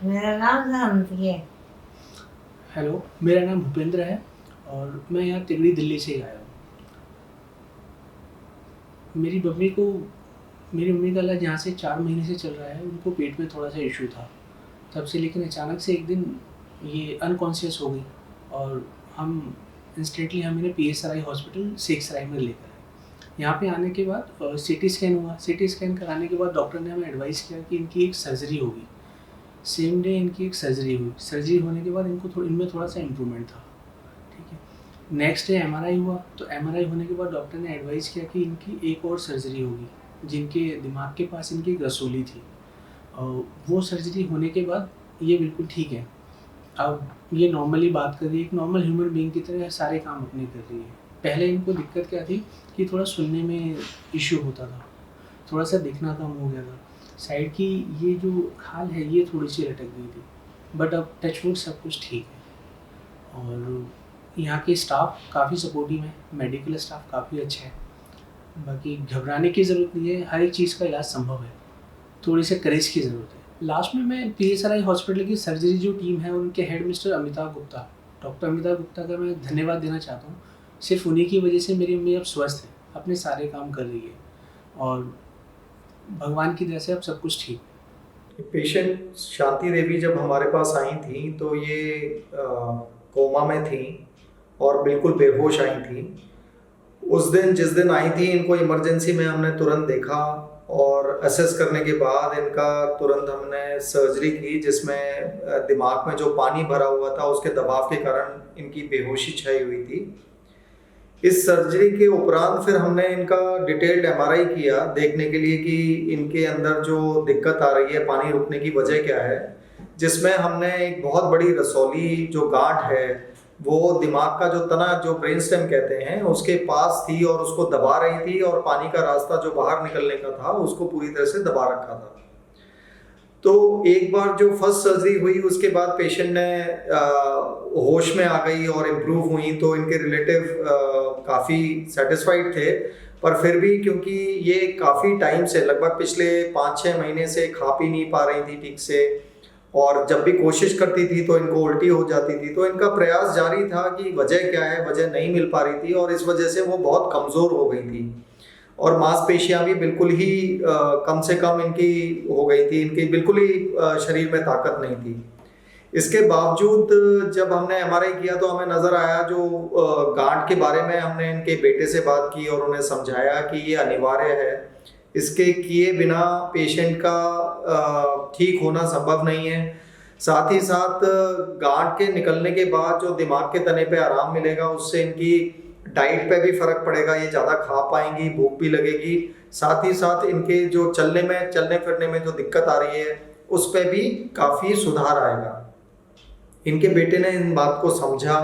मेरा नाम शांति है। हेलो, मेरा नाम भूपेंद्र है और मैं यहाँ तिगड़ी दिल्ली से ही आया हूँ। मेरी मम्मी को मेरी मम्मी का इलाज यहाँ से 4 महीने से चल रहा है। उनको पेट में थोड़ा सा इशू था तब से, लेकिन अचानक से एक दिन ये अनकॉन्शियस हो गई और हम इंस्टेंटली हम इन्हें PSRI हॉस्पिटल सेक्सराय में लेकर आए। यहाँ पे आने के बाद सीटी स्कैन हुआ। सीटी स्कैन कराने के बाद डॉक्टर ने हमें एडवाइस किया कि इनकी एक सर्जरी होगी। सेम डे इनकी एक सर्जरी हुई। सर्जरी होने के बाद इनमें थोड़ा सा इम्प्रूवमेंट था। ठीक है, नेक्स्ट डे MRI हुआ। तो MRI होने के बाद डॉक्टर ने एडवाइस किया कि इनकी एक और सर्जरी होगी। जिनके दिमाग के पास इनकी एक रसोली थी, और वो सर्जरी होने के बाद ये बिल्कुल ठीक है। अब ये नॉर्मली बात कर रही है, एक नॉर्मल ह्यूमन बीइंग की तरह सारे काम अपने कर रही है। पहले इनको दिक्कत क्या थी कि थोड़ा सुनने में इश्यू होता था, थोड़ा सा दिखना कम हो गया था। साइड की ये जो खाल है ये थोड़ी सी लटक गई थी, बट अब टचवुड सब कुछ ठीक है। और यहाँ के स्टाफ काफ़ी सपोर्टिव है, मेडिकल स्टाफ काफ़ी अच्छा है। बाकी घबराने की ज़रूरत नहीं है, हर एक चीज़ का इलाज संभव है, थोड़ी से करेज की ज़रूरत है। लास्ट में मैं PSRI हॉस्पिटल की सर्जरी जो टीम है उनके head mister Amitabh Gupta, doctor Amitabh Gupta का मैं धन्यवाद देना चाहता हूँ। सिर्फ उन्हीं की वजह से मेरी मम्मी अब स्वस्थ है, अपने सारे काम कर रही है और भगवान की दया से अब सब कुछ ठीक है। पेशेंट शांति देवी जब हमारे पास आई थी तो ये कोमा में थी और बिल्कुल बेहोश आई थी। उस दिन जिस दिन आई थी इनको इमरजेंसी में हमने तुरंत देखा और असेस करने के बाद इनका तुरंत हमने सर्जरी की, जिसमें दिमाग में जो पानी भरा हुआ था उसके दबाव के कारण इनकी बेहोशी छाई हुई थी। इस सर्जरी के उपरांत फिर हमने इनका डिटेल्ड MRI किया देखने के लिए कि इनके अंदर जो दिक्कत आ रही है, पानी रुकने की वजह क्या है, जिसमें हमने एक बहुत बड़ी रसौली जो गांठ है वो दिमाग का जो तना, जो ब्रेन स्टेम कहते हैं, उसके पास थी और उसको दबा रही थी और पानी का रास्ता जो बाहर निकलने का था उसको पूरी तरह से दबा रखा था। तो एक बार जो फर्स्ट सर्जरी हुई उसके बाद पेशेंट ने होश में आ गई और इम्प्रूव हुई, तो इनके रिलेटिव काफ़ी सेटिस्फाइड थे। पर फिर भी क्योंकि ये काफ़ी टाइम से, लगभग पिछले 5-6 महीने से खा पी नहीं पा रही थी ठीक से, और जब भी कोशिश करती थी तो इनको उल्टी हो जाती थी, तो इनका प्रयास जारी था कि वजह क्या है, वजह नहीं मिल पा रही थी और इस वजह से वो बहुत कमज़ोर हो गई थी और मांसपेशियां भी बिल्कुल ही कम से कम इनकी हो गई थी, इनकी बिल्कुल ही शरीर में ताकत नहीं थी। इसके बावजूद जब हमने MRI किया तो हमें नज़र आया, जो गांठ के बारे में हमने इनके बेटे से बात की और उन्हें समझाया कि ये अनिवार्य है, इसके किए बिना पेशेंट का ठीक होना संभव नहीं है। साथ ही साथ गांठ के निकलने के बाद जो दिमाग के तने पे आराम मिलेगा उससे इनकी डाइट पे भी फर्क पड़ेगा, ये ज़्यादा खा पाएंगी, भूख भी लगेगी। साथ ही साथ इनके जो चलने फिरने में जो दिक्कत आ रही है उस पर भी काफ़ी सुधार आएगा। इनके बेटे ने इन बात को समझा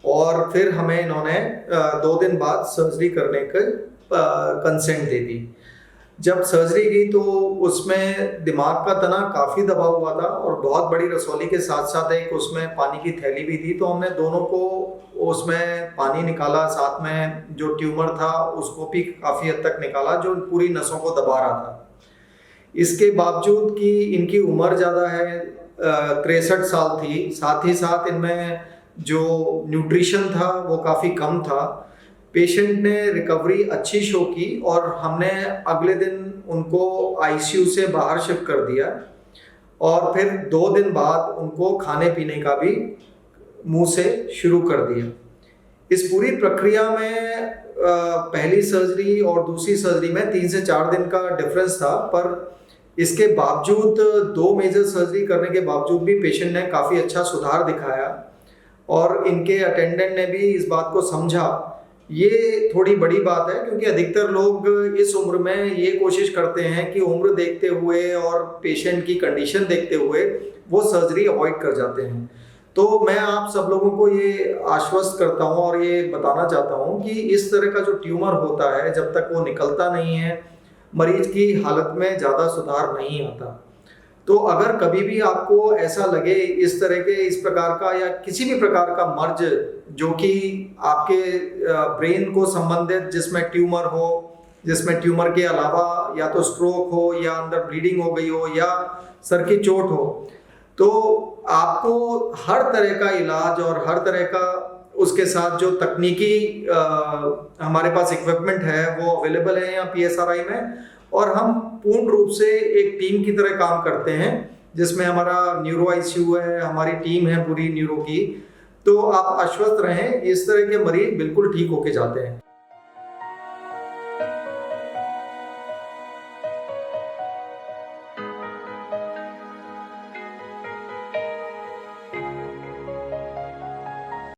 और फिर हमें इन्होंने 2 दिन बाद सर्जरी करने का कंसेंट दे दी। जब सर्जरी की तो उसमें दिमाग का तना काफ़ी दबा हुआ था और बहुत बड़ी रसौली के साथ साथ एक उसमें पानी की थैली भी थी, तो हमने दोनों को उसमें पानी निकाला, साथ में जो ट्यूमर था उसको भी काफ़ी हद तक निकाला जो पूरी नसों को दबा रहा था। इसके बावजूद कि इनकी उम्र ज़्यादा है, 63 साल थी, साथ ही साथ इनमें जो न्यूट्रिशन था वो काफ़ी कम था। पेशेंट ने रिकवरी अच्छी शो की और हमने अगले दिन उनको ICU से बाहर शिफ्ट कर दिया और फिर 2 दिन बाद उनको खाने पीने का भी मुंह से शुरू कर दिया। इस पूरी प्रक्रिया में पहली सर्जरी और दूसरी सर्जरी में 3 से 4 दिन का डिफरेंस था, पर इसके बावजूद 2 मेजर सर्जरी करने के बावजूद भी पेशेंट ने काफ़ी अच्छा सुधार दिखाया और इनके अटेंडेंट ने भी इस बात को समझा। ये थोड़ी बड़ी बात है क्योंकि अधिकतर लोग इस उम्र में ये कोशिश करते हैं कि उम्र देखते हुए और पेशेंट की कंडीशन देखते हुए वो सर्जरी अवॉइड कर जाते हैं। तो मैं आप सब लोगों को ये आश्वस्त करता हूँ और ये बताना चाहता हूँ कि इस तरह का जो ट्यूमर होता है जब तक वो निकलता नहीं है, मरीज की हालत में ज़्यादा सुधार नहीं आता। तो अगर कभी भी आपको ऐसा लगे इस तरह के, इस प्रकार का या किसी भी प्रकार का मर्ज जो कि आपके ब्रेन को संबंधित, जिसमें ट्यूमर हो, जिसमें ट्यूमर के अलावा या तो स्ट्रोक हो या अंदर ब्लीडिंग हो गई हो या सर की चोट हो, तो आपको हर तरह का इलाज और हर तरह का उसके साथ जो तकनीकी हमारे पास इक्विपमेंट है वो अवेलेबल है यहाँ PSRI में, और हम पूर्ण रूप से एक टीम की तरह काम करते हैं, जिसमें हमारा न्यूरो ICU है, हमारी टीम है पूरी न्यूरो की। तो आप आश्वस्त रहें, इस तरह के मरीज बिल्कुल ठीक होके जाते हैं।